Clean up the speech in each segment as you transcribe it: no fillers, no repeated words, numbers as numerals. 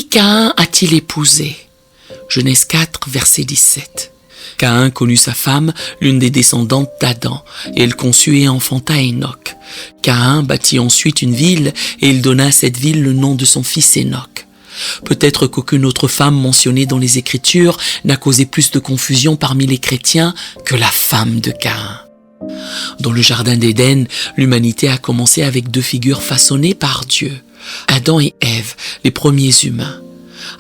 Caïn a-t-il épousé? Genèse 4, verset 17. Caïn connut sa femme, l'une des descendantes d'Adam, et elle conçut et enfanta Enoch. Caïn bâtit ensuite une ville, et il donna à cette ville le nom de son fils Enoch. Peut-être qu'aucune autre femme mentionnée dans les Écritures n'a causé plus de confusion parmi les chrétiens que la femme de Caïn. Dans le jardin d'Éden, l'humanité a commencé avec deux figures façonnées par Dieu, Adam et Ève, les premiers humains.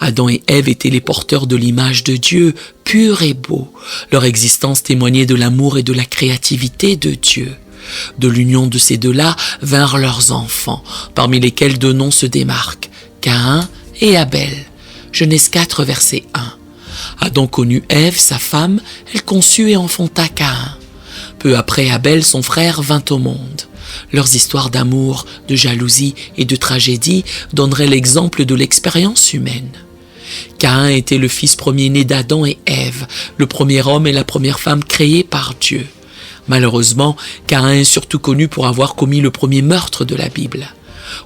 Adam et Ève étaient les porteurs de l'image de Dieu, purs et beaux. Leur existence témoignait de l'amour et de la créativité de Dieu. De l'union de ces deux-là vinrent leurs enfants, parmi lesquels deux noms se démarquent, Caïn et Abel. Genèse 4, verset 1. Adam connut Ève, sa femme, elle conçut et enfanta Caïn. Peu après, Abel, son frère, vint au monde. Leurs histoires d'amour, de jalousie et de tragédie donneraient l'exemple de l'expérience humaine. Caïn était le fils premier-né d'Adam et Ève, le premier homme et la première femme créés par Dieu. Malheureusement, Caïn est surtout connu pour avoir commis le premier meurtre de la Bible.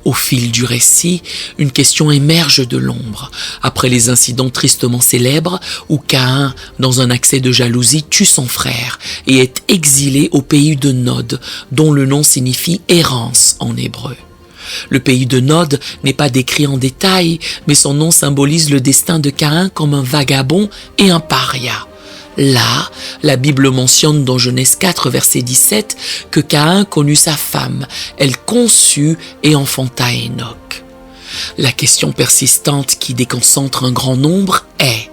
Au fil du récit, une question émerge de l'ombre, après les incidents tristement célèbres où Caïn, dans un accès de jalousie, tue son frère et est exilé au pays de Nod, dont le nom signifie errance en hébreu. Le pays de Nod n'est pas décrit en détail, mais son nom symbolise le destin de Caïn comme un vagabond et un paria. Là, la Bible mentionne dans Genèse 4, verset 17, que Caïn connut sa femme, elle conçut et enfanta Enoch. La question persistante qui déconcentre un grand nombre est: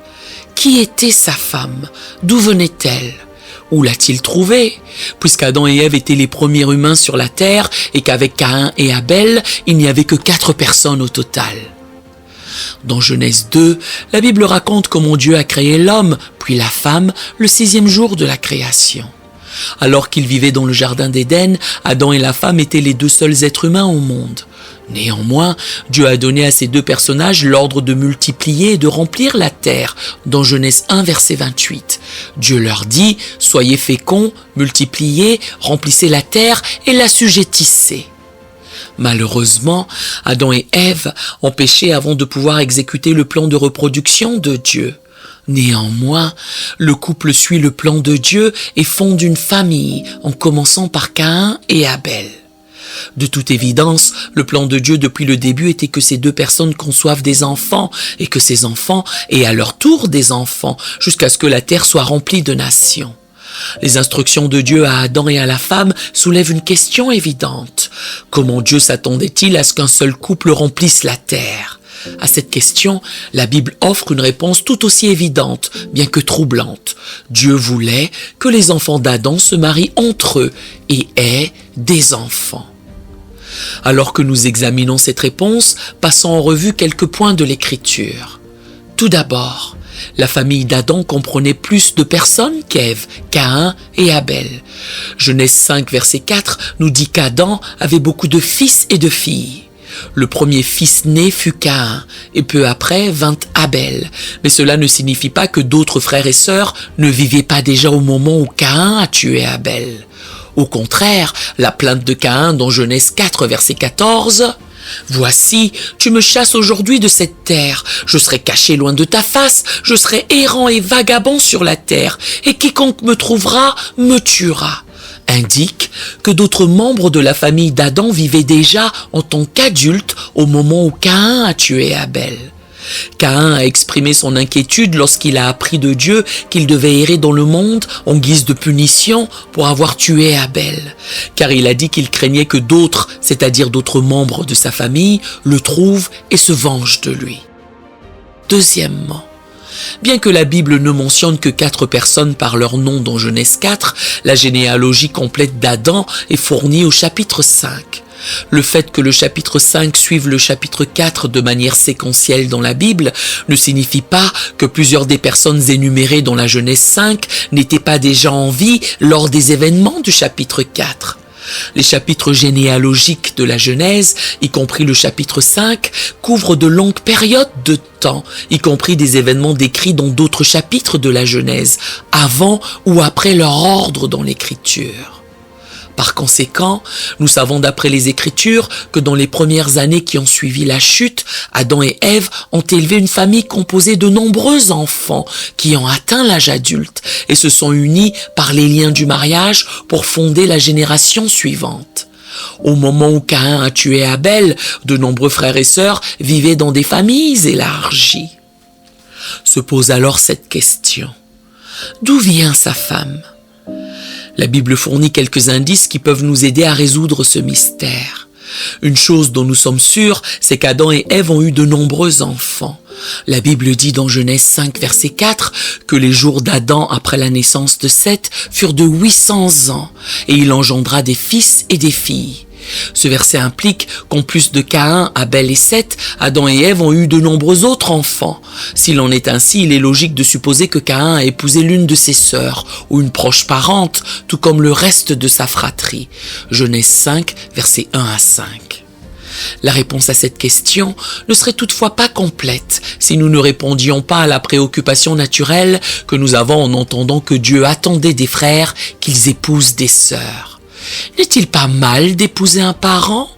qui était sa femme? D'où venait-elle? Où l'a-t-il trouvée? Puisqu'Adam et Ève étaient les premiers humains sur la terre et qu'avec Caïn et Abel, il n'y avait que 4 personnes au total. Dans Genèse 2, la Bible raconte comment Dieu a créé l'homme, puis la femme, le 6e jour de la création. Alors qu'ils vivaient dans le jardin d'Éden, Adam et la femme étaient les 2 seuls êtres humains au monde. Néanmoins, Dieu a donné à ces 2 personnages l'ordre de multiplier et de remplir la terre, dans Genèse 1, verset 28. Dieu leur dit « Soyez féconds, multipliez, remplissez la terre et l'assujettissez ». Malheureusement, Adam et Ève ont péché avant de pouvoir exécuter le plan de reproduction de Dieu. Néanmoins, le couple suit le plan de Dieu et fonde une famille en commençant par Caïn et Abel. De toute évidence, le plan de Dieu depuis le début était que ces 2 personnes conçoivent des enfants et que ces enfants aient à leur tour des enfants jusqu'à ce que la terre soit remplie de nations. Les instructions de Dieu à Adam et à la femme soulèvent une question évidente. Comment Dieu s'attendait-il à ce qu'un seul couple remplisse la terre? À cette question, la Bible offre une réponse tout aussi évidente, bien que troublante. Dieu voulait que les enfants d'Adam se marient entre eux et aient des enfants. Alors que nous examinons cette réponse, passons en revue quelques points de l'Écriture. Tout d'abord, la famille d'Adam comprenait plus de personnes qu'Ève, Caïn et Abel. Genèse 5, verset 4 nous dit qu'Adam avait beaucoup de fils et de filles. Le premier fils né fut Caïn, et peu après vint Abel. Mais cela ne signifie pas que d'autres frères et sœurs ne vivaient pas déjà au moment où Caïn a tué Abel. Au contraire, la plainte de Caïn dans Genèse 4, verset 14... Voici, tu me chasses aujourd'hui de cette terre, je serai caché loin de ta face, je serai errant et vagabond sur la terre, et quiconque me trouvera me tuera. Indique que d'autres membres de la famille d'Adam vivaient déjà en tant qu'adultes au moment où Caïn a tué Abel. Caïn a exprimé son inquiétude lorsqu'il a appris de Dieu qu'il devait errer dans le monde en guise de punition pour avoir tué Abel, car il a dit qu'il craignait que d'autres, c'est-à-dire d'autres membres de sa famille, le trouvent et se vengent de lui. Deuxièmement, bien que la Bible ne mentionne que 4 personnes par leur nom dans Genèse 4, la généalogie complète d'Adam est fournie au chapitre 5. Le fait que le chapitre 5 suive le chapitre 4 de manière séquentielle dans la Bible ne signifie pas que plusieurs des personnes énumérées dans la Genèse 5 n'étaient pas déjà en vie lors des événements du chapitre 4. Les chapitres généalogiques de la Genèse, y compris le chapitre 5, couvrent de longues périodes de temps, y compris des événements décrits dans d'autres chapitres de la Genèse, avant ou après leur ordre dans l'Écriture. Par conséquent, nous savons d'après les Écritures que dans les premières années qui ont suivi la chute, Adam et Ève ont élevé une famille composée de nombreux enfants qui ont atteint l'âge adulte et se sont unis par les liens du mariage pour fonder la génération suivante. Au moment où Caïn a tué Abel, de nombreux frères et sœurs vivaient dans des familles élargies. Se pose alors cette question. D'où vient sa femme ? La Bible fournit quelques indices qui peuvent nous aider à résoudre ce mystère. Une chose dont nous sommes sûrs, c'est qu'Adam et Ève ont eu de nombreux enfants. La Bible dit dans Genèse 5, verset 4, que les jours d'Adam après la naissance de Seth furent de 800 ans, et il engendra des fils et des filles. Ce verset implique qu'en plus de Caïn, Abel et Seth, Adam et Ève ont eu de nombreux autres enfants. S'il en est ainsi, il est logique de supposer que Caïn a épousé l'une de ses sœurs ou une proche parente, tout comme le reste de sa fratrie. Genèse 5, versets 1 à 5. La réponse à cette question ne serait toutefois pas complète si nous ne répondions pas à la préoccupation naturelle que nous avons en entendant que Dieu attendait des frères qu'ils épousent des sœurs. N'est-il pas mal d'épouser un parent ?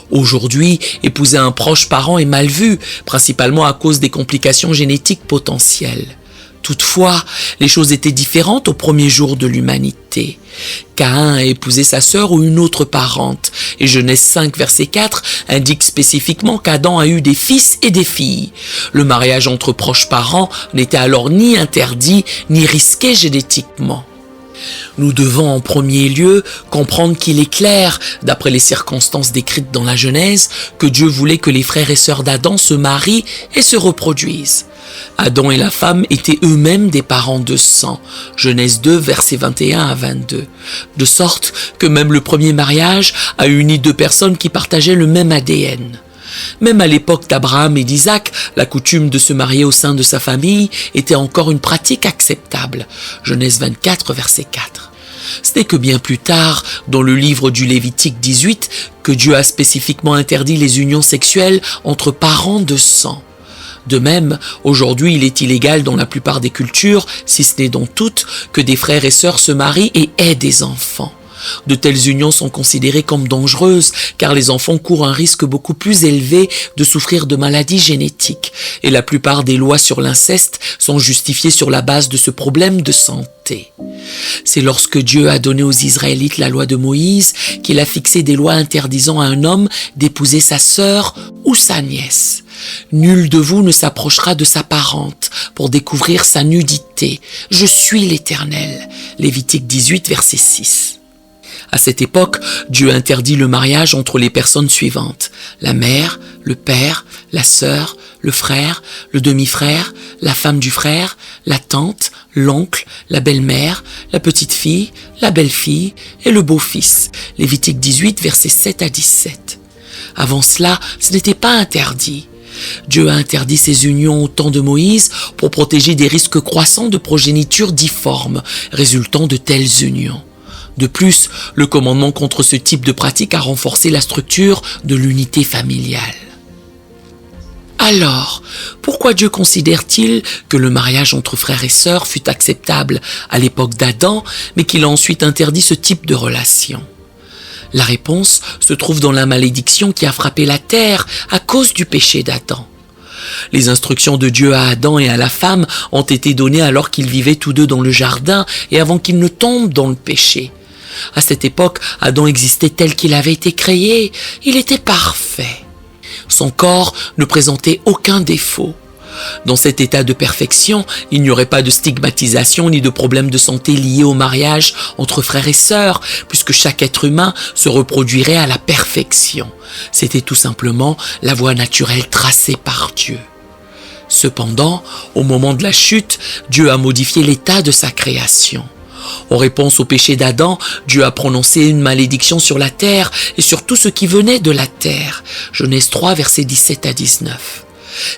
Aujourd'hui, épouser un proche parent est mal vu, principalement à cause des complications génétiques potentielles. Toutefois, les choses étaient différentes au premier jour de l'humanité. Caïn a épousé sa sœur ou une autre parente, et Genèse 5, verset 4 indique spécifiquement qu'Adam a eu des fils et des filles. Le mariage entre proches parents n'était alors ni interdit, ni risqué génétiquement. Nous devons en premier lieu comprendre qu'il est clair, d'après les circonstances décrites dans la Genèse, que Dieu voulait que les frères et sœurs d'Adam se marient et se reproduisent. Adam et la femme étaient eux-mêmes des parents de sang, Genèse 2, versets 21 à 22, de sorte que même le premier mariage a uni deux personnes qui partageaient le même ADN. Même à l'époque d'Abraham et d'Isaac, la coutume de se marier au sein de sa famille était encore une pratique acceptable. Genèse 24, verset 4. Ce n'est que bien plus tard, dans le livre du Lévitique 18, que Dieu a spécifiquement interdit les unions sexuelles entre parents de sang. De même, aujourd'hui, il est illégal dans la plupart des cultures, si ce n'est dans toutes, que des frères et sœurs se marient et aient des enfants. De telles unions sont considérées comme dangereuses car les enfants courent un risque beaucoup plus élevé de souffrir de maladies génétiques et la plupart des lois sur l'inceste sont justifiées sur la base de ce problème de santé. C'est lorsque Dieu a donné aux Israélites la loi de Moïse qu'il a fixé des lois interdisant à un homme d'épouser sa sœur ou sa nièce. Nul de vous ne s'approchera de sa parente pour découvrir sa nudité. Je suis l'Éternel. Lévitique 18, verset 6. À cette époque, Dieu interdit le mariage entre les personnes suivantes: la mère, le père, la sœur, le frère, le demi-frère, la femme du frère, la tante, l'oncle, la belle-mère, la petite-fille, la belle-fille et le beau-fils. Lévitique 18, versets 7 à 17. Avant cela, ce n'était pas interdit. Dieu a interdit ces unions au temps de Moïse pour protéger des risques croissants de progéniture difforme résultant de telles unions. De plus, le commandement contre ce type de pratique a renforcé la structure de l'unité familiale. Alors, pourquoi Dieu considère-t-il que le mariage entre frères et sœurs fut acceptable à l'époque d'Adam, mais qu'il a ensuite interdit ce type de relation ? La réponse se trouve dans la malédiction qui a frappé la terre à cause du péché d'Adam. Les instructions de Dieu à Adam et à la femme ont été données alors qu'ils vivaient tous deux dans le jardin et avant qu'ils ne tombent dans le péché. À cette époque, Adam existait tel qu'il avait été créé. Il était parfait. Son corps ne présentait aucun défaut. Dans cet état de perfection, il n'y aurait pas de stigmatisation ni de problème de santé liés au mariage entre frères et sœurs, puisque chaque être humain se reproduirait à la perfection. C'était tout simplement la voie naturelle tracée par Dieu. Cependant, au moment de la chute, Dieu a modifié l'état de sa création. En réponse au péché d'Adam, Dieu a prononcé une malédiction sur la terre et sur tout ce qui venait de la terre. Genèse 3, versets 17 à 19.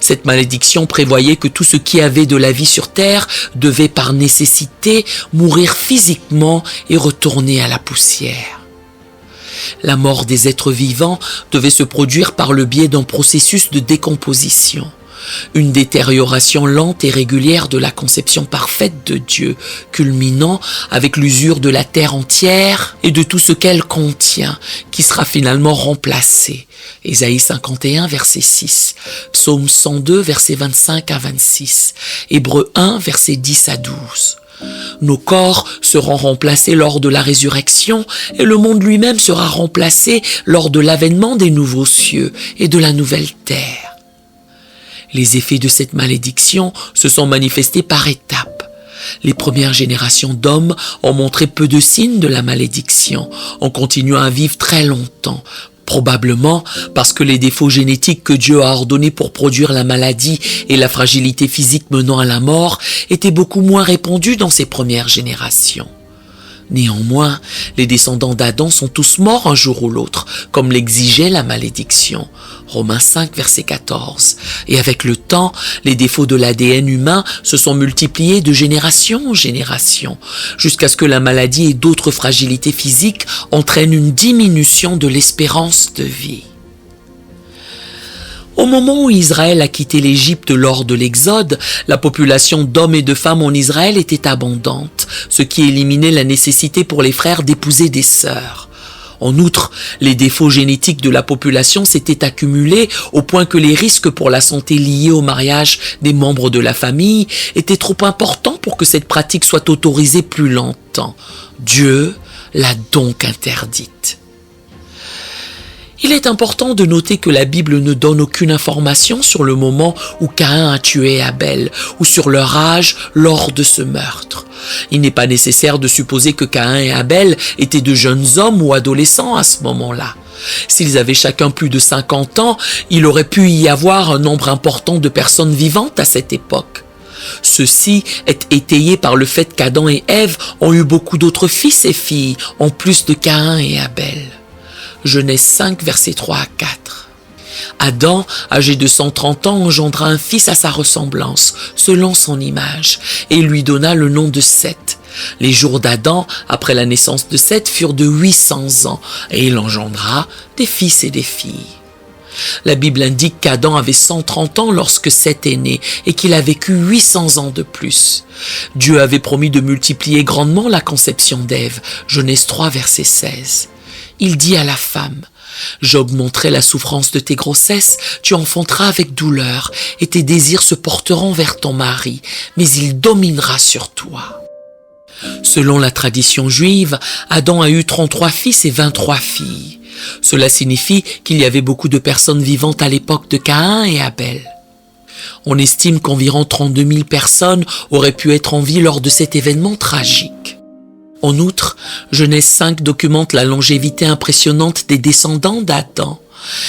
Cette malédiction prévoyait que tout ce qui avait de la vie sur terre devait par nécessité mourir physiquement et retourner à la poussière. La mort des êtres vivants devait se produire par le biais d'un processus de décomposition. une détérioration lente et régulière de la conception parfaite de Dieu, culminant avec l'usure de la terre entière et de tout ce qu'elle contient, qui sera finalement remplacé. Ésaïe 51, verset 6, Psaume 102, verset 25 à 26, Hébreux 1, verset 10 à 12. Nos corps seront remplacés lors de la résurrection et le monde lui-même sera remplacé lors de l'avènement des nouveaux cieux et de la nouvelle terre. Les effets de cette malédiction se sont manifestés par étapes. Les premières générations d'hommes ont montré peu de signes de la malédiction, en continuant à vivre très longtemps, probablement parce que les défauts génétiques que Dieu a ordonnés pour produire la maladie et la fragilité physique menant à la mort étaient beaucoup moins répandus dans ces premières générations. Néanmoins, les descendants d'Adam sont tous morts un jour ou l'autre, comme l'exigeait la malédiction. Romains 5, verset 14. Et avec le temps, les défauts de l'ADN humain se sont multipliés de génération en génération, jusqu'à ce que la maladie et d'autres fragilités physiques entraînent une diminution de l'espérance de vie. Au moment où Israël a quitté l'Égypte lors de l'Exode, la population d'hommes et de femmes en Israël était abondante, ce qui éliminait la nécessité pour les frères d'épouser des sœurs. En outre, les défauts génétiques de la population s'étaient accumulés au point que les risques pour la santé liés au mariage des membres de la famille étaient trop importants pour que cette pratique soit autorisée plus longtemps. Dieu l'a donc interdite. Il est important de noter que la Bible ne donne aucune information sur le moment où Caïn a tué Abel ou sur leur âge lors de ce meurtre. Il n'est pas nécessaire de supposer que Caïn et Abel étaient de jeunes hommes ou adolescents à ce moment-là. S'ils avaient chacun plus de 50 ans, il aurait pu y avoir un nombre important de personnes vivantes à cette époque. Ceci est étayé par le fait qu'Adam et Ève ont eu beaucoup d'autres fils et filles, en plus de Caïn et Abel. Genèse 5, versets 3 à 4. Adam, âgé de 130 ans, engendra un fils à sa ressemblance, selon son image, et lui donna le nom de Seth. Les jours d'Adam, après la naissance de Seth, furent de 800 ans, et il engendra des fils et des filles. La Bible indique qu'Adam avait 130 ans lorsque Seth est né et qu'il a vécu 800 ans de plus. Dieu avait promis de multiplier grandement la conception d'Ève. Genèse 3, verset 16. Il dit à la femme, « J'augmenterai la souffrance de tes grossesses, tu enfanteras avec douleur, et tes désirs se porteront vers ton mari, mais il dominera sur toi. » Selon la tradition juive, Adam a eu 33 fils et 23 filles. Cela signifie qu'il y avait beaucoup de personnes vivantes à l'époque de Caïn et Abel. On estime qu'environ 32 000 personnes auraient pu être en vie lors de cet événement tragique. En outre, Genèse 5 documente la longévité impressionnante des descendants d'Adam.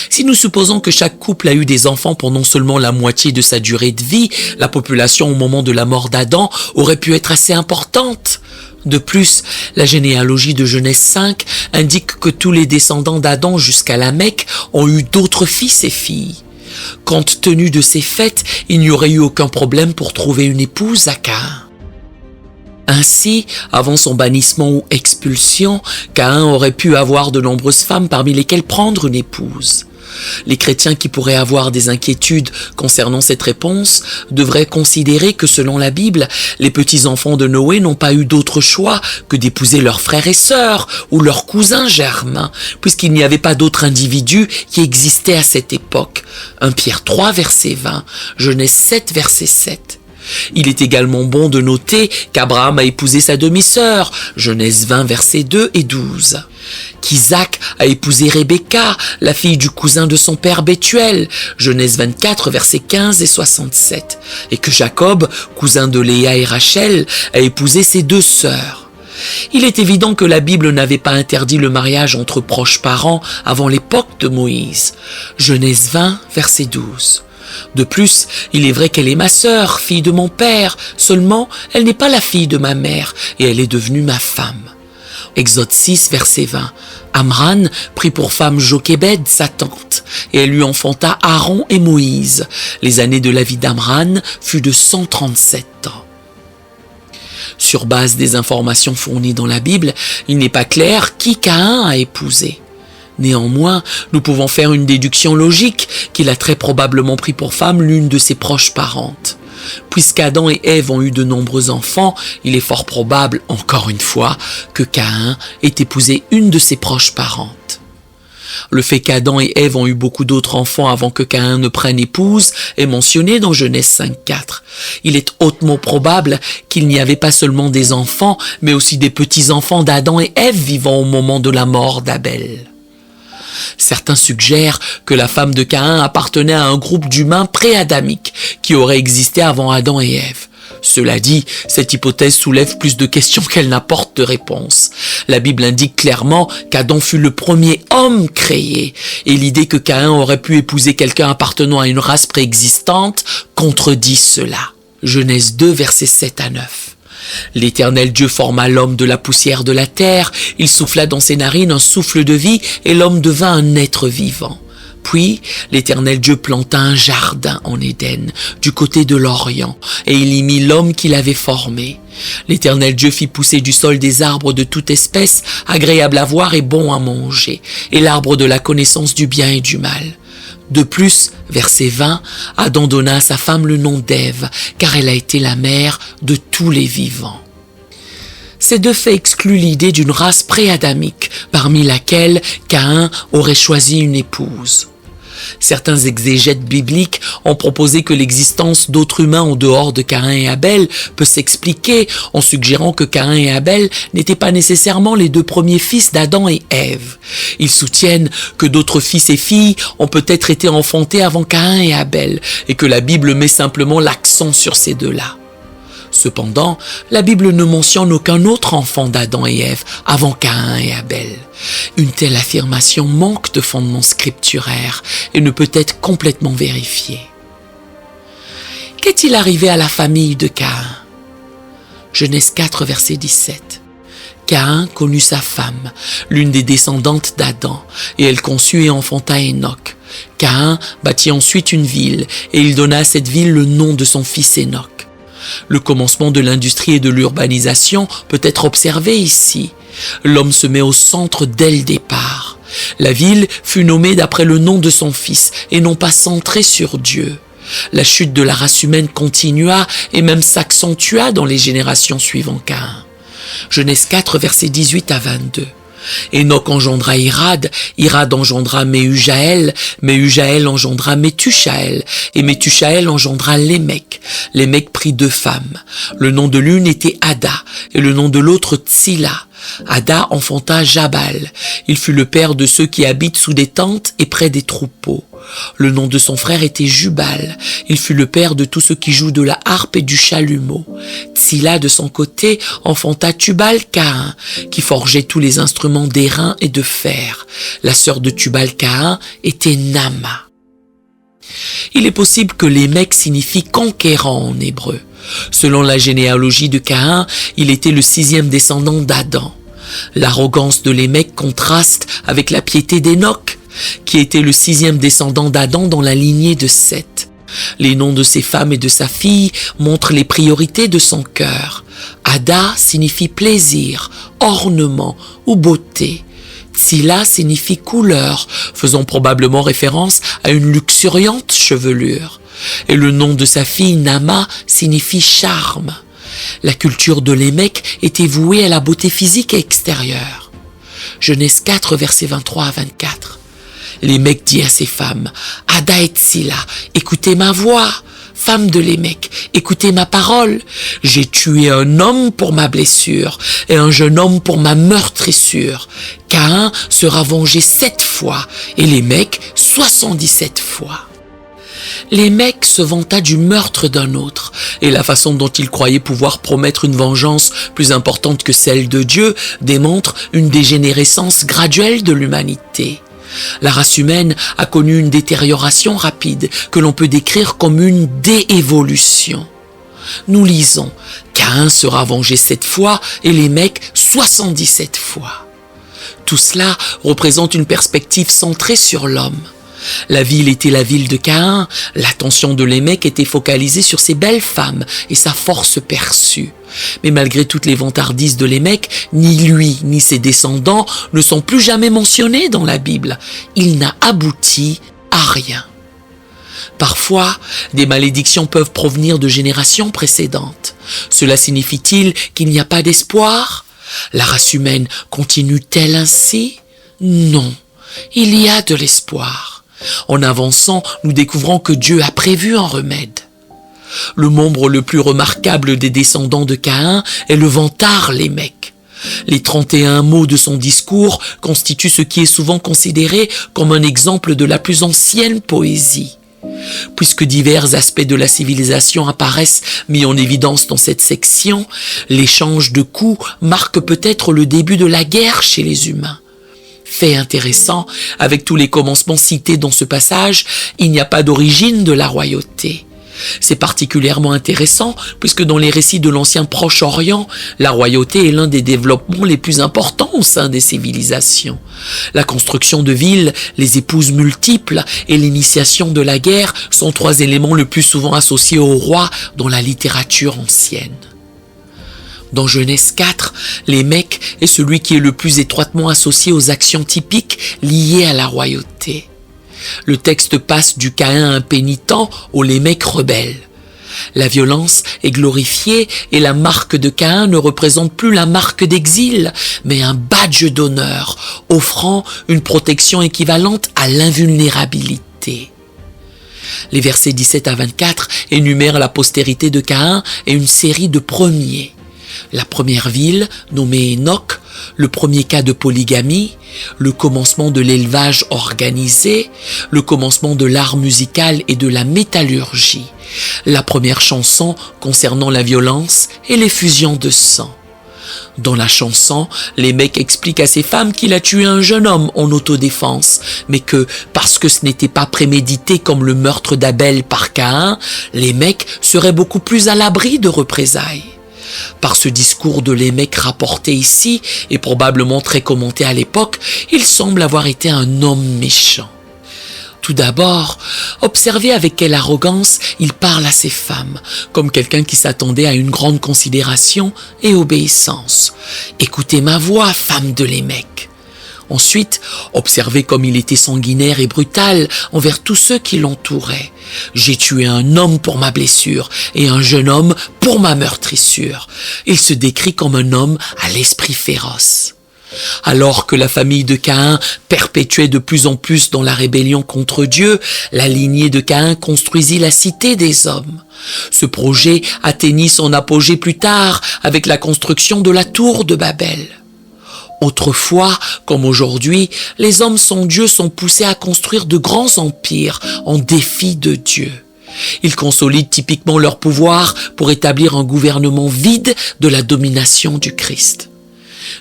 Si nous supposons que chaque couple a eu des enfants pendant seulement la moitié de sa durée de vie, la population au moment de la mort d'Adam aurait pu être assez importante. De plus, la généalogie de Genèse 5 indique que tous les descendants d'Adam jusqu'à la Mecque ont eu d'autres fils et filles. Compte tenu de ces faits, il n'y aurait eu aucun problème pour trouver une épouse à Caïn. Ainsi, avant son bannissement ou expulsion, Caïn aurait pu avoir de nombreuses femmes parmi lesquelles prendre une épouse. Les chrétiens qui pourraient avoir des inquiétudes concernant cette réponse devraient considérer que selon la Bible, les petits-enfants de Noé n'ont pas eu d'autre choix que d'épouser leurs frères et sœurs ou leurs cousins germains, puisqu'il n'y avait pas d'autres individus qui existaient à cette époque. 1 Pierre 3, verset 20, Genèse 7, verset 7. Il est également bon de noter qu'Abraham a épousé sa demi-sœur, Genèse 20, versets 2 et 12. Qu'Isaac a épousé Rebecca, la fille du cousin de son père Bethuel, Genèse 24, versets 15 et 67. Et que Jacob, cousin de Léa et Rachel, a épousé ses deux sœurs. Il est évident que la Bible n'avait pas interdit le mariage entre proches parents avant l'époque de Moïse. Genèse 20, verset 12. De plus, il est vrai qu'elle est ma sœur, fille de mon père, seulement elle n'est pas la fille de ma mère, et elle est devenue ma femme. Exode 6, verset 20. Amran prit pour femme Jochébed, sa tante, et elle lui enfanta Aaron et Moïse. Les années de la vie d'Amran furent de 137 ans. Sur base des informations fournies dans la Bible, il n'est pas clair qui Caïn a épousé. Néanmoins, nous pouvons faire une déduction logique qu'il a très probablement pris pour femme l'une de ses proches parentes. Puisqu'Adam et Ève ont eu de nombreux enfants, il est fort probable, encore une fois, que Caïn ait épousé une de ses proches parentes. Le fait qu'Adam et Ève ont eu beaucoup d'autres enfants avant que Caïn ne prenne épouse est mentionné dans Genèse 5.4. Il est hautement probable qu'il n'y avait pas seulement des enfants, mais aussi des petits-enfants d'Adam et Ève vivant au moment de la mort d'Abel. Certains suggèrent que la femme de Caïn appartenait à un groupe d'humains pré-adamiques qui aurait existé avant Adam et Ève. Cela dit, cette hypothèse soulève plus de questions qu'elle n'apporte de réponses. La Bible indique clairement qu'Adam fut le premier homme créé, et l'idée que Caïn aurait pu épouser quelqu'un appartenant à une race préexistante contredit cela. Genèse 2, versets 7 à 9. L'Éternel Dieu forma l'homme de la poussière de la terre, il souffla dans ses narines un souffle de vie, et l'homme devint un être vivant. Puis, l'Éternel Dieu planta un jardin en Éden, du côté de l'Orient, et il y mit l'homme qu'il avait formé. L'Éternel Dieu fit pousser du sol des arbres de toute espèce, agréables à voir et bons à manger, et l'arbre de la connaissance du bien et du mal. De plus, verset 20, Adam donna à sa femme le nom d'Ève, car elle a été la mère de tous les vivants. Ces deux faits excluent l'idée d'une race pré-adamique, parmi laquelle Caïn aurait choisi une épouse. Certains exégètes bibliques ont proposé que l'existence d'autres humains en dehors de Caïn et Abel peut s'expliquer en suggérant que Caïn et Abel n'étaient pas nécessairement les deux premiers fils d'Adam et Ève. Ils soutiennent que d'autres fils et filles ont peut-être été enfantés avant Caïn et Abel et que la Bible met simplement l'accent sur ces deux-là. Cependant, la Bible ne mentionne aucun autre enfant d'Adam et Ève avant Caïn et Abel. Une telle affirmation manque de fondement scripturaire et ne peut être complètement vérifiée. Qu'est-il arrivé à la famille de Caïn? Genèse 4, verset 17. Caïn connut sa femme, l'une des descendantes d'Adam, et elle conçut et enfanta Hénoc. Caïn bâtit ensuite une ville, et il donna à cette ville le nom de son fils Hénoc. Le commencement de l'industrie et de l'urbanisation peut être observé ici. L'homme se met au centre dès le départ. La ville fut nommée d'après le nom de son fils et non pas centrée sur Dieu. La chute de la race humaine continua et même s'accentua dans les générations suivant Caïn. Genèse 4, versets 18 à 22. Hénoc engendra Irad, Irad engendra Méhujaël, Méhujaël engendra Métushaël, et Métushaël engendra Lémec. Lémec prit 2 femmes. Le nom de l'une était Ada, et le nom de l'autre Tsila. Ada enfanta Jabal. Il fut le père de ceux qui habitent sous des tentes et près des troupeaux. Le nom de son frère était Jubal. Il fut le père de tous ceux qui jouent de la harpe et du chalumeau. Tsila, de son côté, enfanta Tubal-Caïn, qui forgeait tous les instruments d'airain et de fer. La sœur de Tubal-Caïn était Nama. Il est possible que Lémec signifie conquérant en hébreu. Selon la généalogie de Caïn, il était le 6e descendant d'Adam. L'arrogance de Lémec contraste avec la piété d'Hénoc, qui était le 6e descendant d'Adam dans la lignée de Seth. Les noms de ses femmes et de sa fille montrent les priorités de son cœur. Ada signifie plaisir, ornement ou beauté. Tsila signifie couleur, faisant probablement référence à une luxuriante chevelure. Et le nom de sa fille Nama signifie charme. La culture de Lémec était vouée à la beauté physique et extérieure. Genèse 4, versets 23 à 24. Lémec dit à ses femmes, Ada et Tsila, écoutez ma voix. Femme de Lémec, écoutez ma parole. J'ai tué un homme pour ma blessure et un jeune homme pour ma meurtrissure. Caïn sera vengé 7 fois et Lémec 77 fois. Lémec se vanta du meurtre d'un autre, et la façon dont il croyait pouvoir promettre une vengeance plus importante que celle de Dieu démontre une dégénérescence graduelle de l'humanité. La race humaine a connu une détérioration rapide que l'on peut décrire comme une déévolution. Nous lisons « Caïn sera vengé 7 fois et Lémec 77 fois ». Tout cela représente une perspective centrée sur l'homme. La ville était la ville de Caïn, l'attention de Lémec était focalisée sur ses belles femmes et sa force perçue. Mais malgré toutes les vantardises de Lémec, ni lui ni ses descendants ne sont plus jamais mentionnés dans la Bible. Il n'a abouti à rien. Parfois, des malédictions peuvent provenir de générations précédentes. Cela signifie-t-il qu'il n'y a pas d'espoir? La race humaine continue-t-elle ainsi? Non, il y a de l'espoir. En avançant, nous découvrons que Dieu a prévu un remède. Le membre le plus remarquable des descendants de Caïn est le vantard Lémec. Les 31 mots de son discours constituent ce qui est souvent considéré comme un exemple de la plus ancienne poésie. Puisque divers aspects de la civilisation apparaissent mis en évidence dans cette section, l'échange de coups marque peut-être le début de la guerre chez les humains. Fait intéressant, avec tous les commencements cités dans ce passage, il n'y a pas d'origine de la royauté. C'est particulièrement intéressant puisque dans les récits de l'ancien Proche-Orient, la royauté est l'un des développements les plus importants au sein des civilisations. La construction de villes, les épouses multiples et l'initiation de la guerre sont 3 éléments le plus souvent associés au roi dans la littérature ancienne. Dans Genèse 4, Lémec est celui qui est le plus étroitement associé aux actions typiques liées à la royauté. Le texte passe du Caïn impénitent au Lémec rebelle. La violence est glorifiée et la marque de Caïn ne représente plus la marque d'exil, mais un badge d'honneur, offrant une protection équivalente à l'invulnérabilité. Les versets 17 à 24 énumèrent la postérité de Caïn et une série de premiers. La première ville, nommée Enoch, le premier cas de polygamie, le commencement de l'élevage organisé, le commencement de l'art musical et de la métallurgie, la première chanson concernant la violence et l'effusion de sang. Dans la chanson, Lémec explique à ses femmes qu'il a tué un jeune homme en autodéfense, mais que, parce que ce n'était pas prémédité comme le meurtre d'Abel par Caïn, Lémec serait beaucoup plus à l'abri de représailles. Par ce discours de Lémec rapporté ici, et probablement très commenté à l'époque, il semble avoir été un homme méchant. Tout d'abord, observez avec quelle arrogance il parle à ses femmes, comme quelqu'un qui s'attendait à une grande considération et obéissance. « Écoutez ma voix, femme de Lémec !» Ensuite, observez comme il était sanguinaire et brutal envers tous ceux qui l'entouraient. J'ai tué un homme pour ma blessure et un jeune homme pour ma meurtrissure. Il se décrit comme un homme à l'esprit féroce. Alors que la famille de Caïn perpétuait de plus en plus dans la rébellion contre Dieu, la lignée de Caïn construisit la cité des hommes. Ce projet atteignit son apogée plus tard avec la construction de la tour de Babel. Autrefois, comme aujourd'hui, les hommes sans Dieu sont poussés à construire de grands empires en défi de Dieu. Ils consolident typiquement leur pouvoir pour établir un gouvernement vide de la domination du Christ.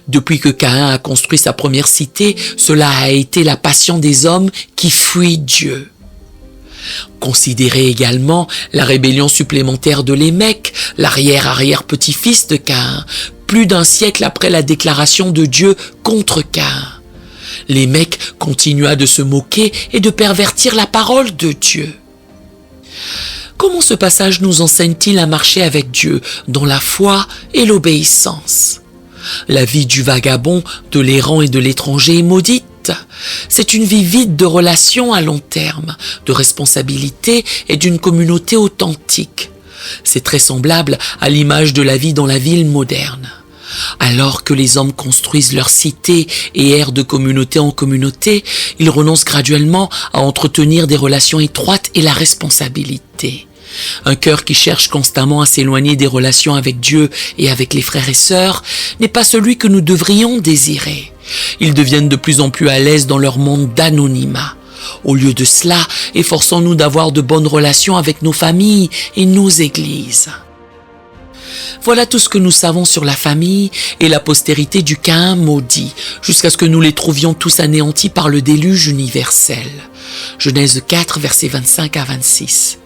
Depuis que Caïn a construit sa première cité, cela a été la passion des hommes qui fuient Dieu. Considérez également la rébellion supplémentaire de Lémec, l'arrière-arrière-petit-fils de Caïn, plus d'un siècle après la déclaration de Dieu contre Caïn. Lémec continua de se moquer et de pervertir la parole de Dieu. Comment ce passage nous enseigne-t-il à marcher avec Dieu dans la foi et l'obéissance? La vie du vagabond, de l'errant et de l'étranger est maudite. C'est une vie vide de relations à long terme, de responsabilité et d'une communauté authentique. C'est très semblable à l'image de la vie dans la ville moderne. Alors que les hommes construisent leur cité et errent de communauté en communauté, ils renoncent graduellement à entretenir des relations étroites et la responsabilité. Un cœur qui cherche constamment à s'éloigner des relations avec Dieu et avec les frères et sœurs n'est pas celui que nous devrions désirer. Ils deviennent de plus en plus à l'aise dans leur monde d'anonymat. Au lieu de cela, efforçons-nous d'avoir de bonnes relations avec nos familles et nos églises. Voilà tout ce que nous savons sur la famille et la postérité du Caïn maudit, jusqu'à ce que nous les trouvions tous anéantis par le déluge universel. Genèse 4, versets 25 à 26.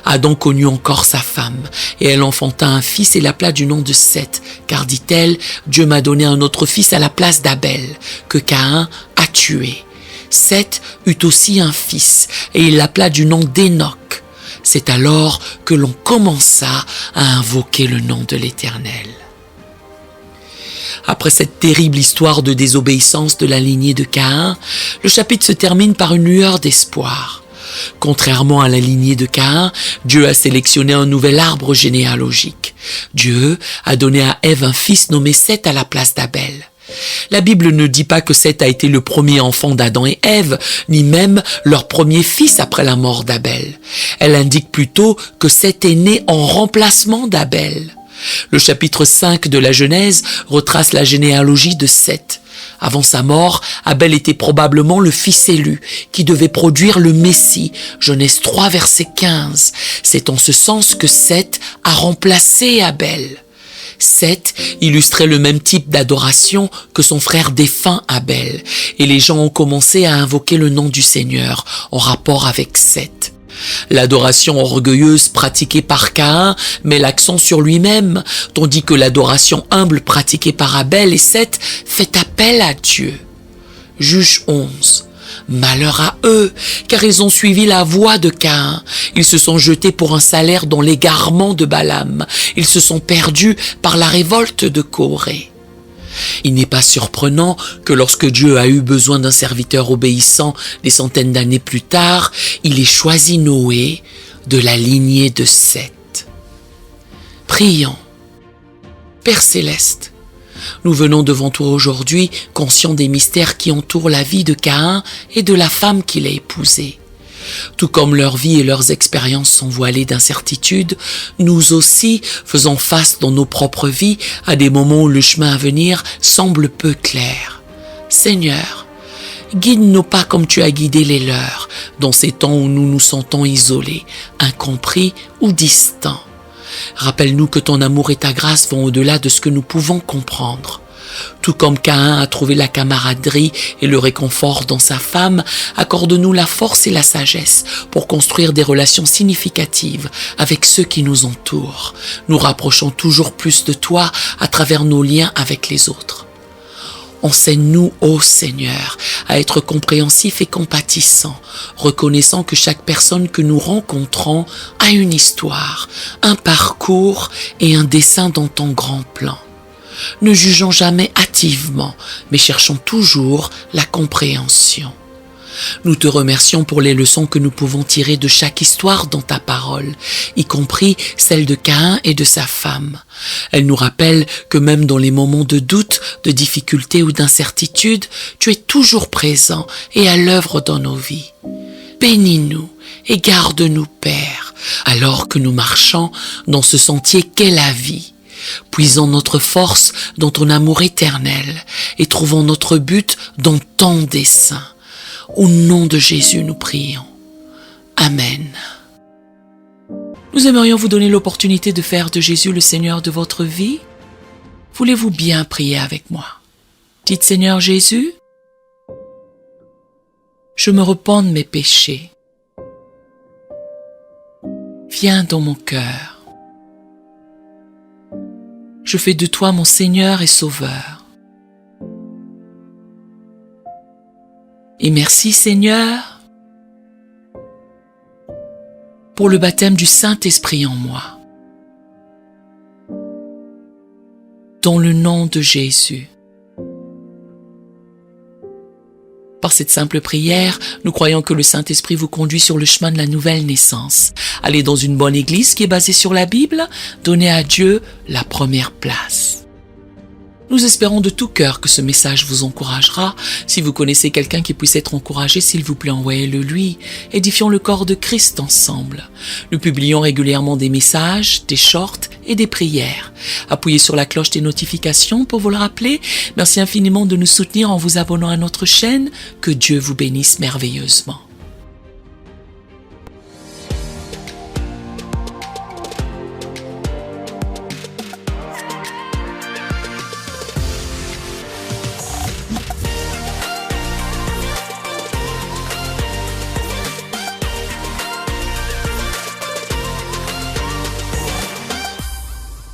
Adam connut encore sa femme, et elle enfanta un fils et l'appela du nom de Seth, car dit-elle, Dieu m'a donné un autre fils à la place d'Abel, que Caïn a tué. Seth eut aussi un fils, et il l'appela du nom d'Enoch. C'est alors que l'on commença à invoquer le nom de l'Éternel. Après cette terrible histoire de désobéissance de la lignée de Caïn, le chapitre se termine par une lueur d'espoir. Contrairement à la lignée de Caïn, Dieu a sélectionné un nouvel arbre généalogique. Dieu a donné à Ève un fils nommé Seth à la place d'Abel. La Bible ne dit pas que Seth a été le premier enfant d'Adam et Ève, ni même leur premier fils après la mort d'Abel. Elle indique plutôt que Seth est né en remplacement d'Abel. Le chapitre 5 de la Genèse retrace la généalogie de Seth. Avant sa mort, Abel était probablement le fils élu, qui devait produire le Messie. Genèse 3, verset 15. C'est en ce sens que Seth a remplacé Abel. Seth illustrait le même type d'adoration que son frère défunt Abel, et les gens ont commencé à invoquer le nom du Seigneur en rapport avec Seth. L'adoration orgueilleuse pratiquée par Caïn met l'accent sur lui-même, tandis que l'adoration humble pratiquée par Abel et Seth fait appel à Dieu. Juge 11. Malheur à eux, car ils ont suivi la voie de Caïn. Ils se sont jetés pour un salaire dans l'égarement de Balaam. Ils se sont perdus par la révolte de Corée. Il n'est pas surprenant que lorsque Dieu a eu besoin d'un serviteur obéissant des centaines d'années plus tard, il ait choisi Noé de la lignée de Seth. Prions. Père céleste, nous venons devant toi aujourd'hui, conscients des mystères qui entourent la vie de Caïn et de la femme qu'il a épousée. Tout comme leur vie et leurs expériences sont voilées d'incertitude, nous aussi faisons face dans nos propres vies à des moments où le chemin à venir semble peu clair. Seigneur, guide-nous pas comme tu as guidé les leurs, dans ces temps où nous nous sentons isolés, incompris ou distants. Rappelle-nous que ton amour et ta grâce vont au-delà de ce que nous pouvons comprendre. Tout comme Caïn a trouvé la camaraderie et le réconfort dans sa femme, accorde-nous la force et la sagesse pour construire des relations significatives avec ceux qui nous entourent, nous rapprochant toujours plus de toi à travers nos liens avec les autres. Enseigne-nous, ô Seigneur, à être compréhensifs et compatissants, reconnaissant que chaque personne que nous rencontrons a une histoire, un parcours et un dessein dans ton grand plan. Ne jugeons jamais hâtivement, mais cherchons toujours la compréhension. Nous te remercions pour les leçons que nous pouvons tirer de chaque histoire dans ta parole, y compris celle de Caïn et de sa femme. Elle nous rappelle que même dans les moments de doute, de difficulté ou d'incertitude, tu es toujours présent et à l'œuvre dans nos vies. Bénis-nous et garde-nous, Père, alors que nous marchons dans ce sentier qu'est la vie. Puisons notre force dans ton amour éternel et trouvons notre but dans ton dessein. Au nom de Jésus, nous prions. Amen. Nous aimerions vous donner l'opportunité de faire de Jésus le Seigneur de votre vie. Voulez-vous bien prier avec moi? Dites, Seigneur Jésus, je me repens de mes péchés. Viens dans mon cœur. Je fais de toi mon Seigneur et Sauveur. Et merci Seigneur pour le baptême du Saint-Esprit en moi. Dans le nom de Jésus. Par cette simple prière, nous croyons que le Saint-Esprit vous conduit sur le chemin de la nouvelle naissance. Allez dans une bonne église qui est basée sur la Bible, donnez à Dieu la première place. Nous espérons de tout cœur que ce message vous encouragera. Si vous connaissez quelqu'un qui puisse être encouragé, s'il vous plaît, envoyez-le lui. Édifions le corps de Christ ensemble. Nous publions régulièrement des messages, des shorts et des prières. Appuyez sur la cloche des notifications pour vous le rappeler. Merci infiniment de nous soutenir en vous abonnant à notre chaîne. Que Dieu vous bénisse merveilleusement.